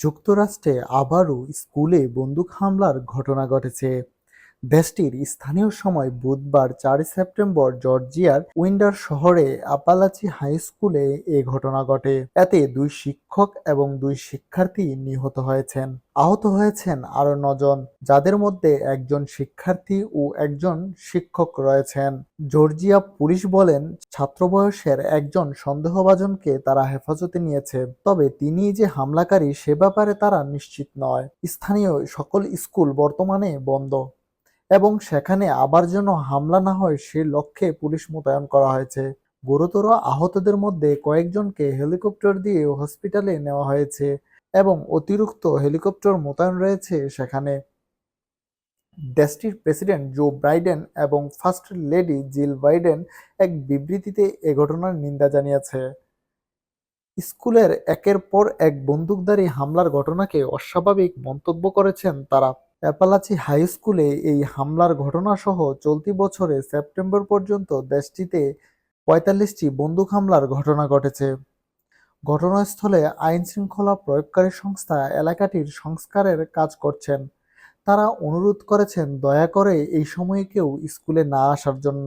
যুক্তরাষ্ট্রে আবারও স্কুলে বন্দুক হামলার ঘটনা ঘটেছে। দেশটির স্থানীয় সময় বুধবার 4 সেপ্টেম্বর জর্জিয়ার উইন্ডার শহরে আপালাচি হাই স্কুলে এ ঘটনা ঘটে। এতে 2 শিক্ষক এবং 2 শিক্ষার্থী নিহত হয়েছেন। আহত হয়েছেন আরও 9 জন, যাদের মধ্যে একজন শিক্ষার্থী ও একজন শিক্ষক রয়েছেন। জর্জিয়া পুলিশ বলেন, ছাত্র বয়সের একজন সন্দেহভাজনকে তারা হেফাজতে নিয়েছে, তবে তিনি যে হামলাকারী সে ব্যাপারে তারা নিশ্চিত নয়। স্থানীয় সকল স্কুল বর্তমানে বন্ধ এবং সেখানে আবার যেন হামলা না হয় সে লক্ষ্যে পুলিশ মোতায়েন করা হয়েছে। গুরুতর আহতদের মধ্যে কয়েকজনকে হেলিকপ্টার দিয়ে হসপিটালে নেওয়া হয়েছে এবং অতিরিক্ত হেলিকপ্টার মোতায়েন রয়েছে সেখানে। দেশটির প্রেসিডেন্ট জো বাইডেন এবং ফার্স্ট লেডি জিল বাইডেন এক বিবৃতিতে এ ঘটনার নিন্দা জানিয়েছে। স্কুলের একের পর এক বন্দুকধারী হামলার ঘটনাকে অস্বাভাবিক মন্তব্য করেছেন তারা। অ্যাপালাচি হাই স্কুলে এই হামলার ঘটনাসহ চলতি বছরে সেপ্টেম্বর পর্যন্ত দেশটিতে ৪৫টি বন্দুক হামলার ঘটনা ঘটেছে। ঘটনাস্থলে আইনশৃঙ্খলা প্রয়োগকারী সংস্থা এলাকাটির সংস্কারের কাজ করছেন। তারা অনুরোধ করেছেন দয়া করে এই সময়ে কেউ স্কুলে না আসার জন্য।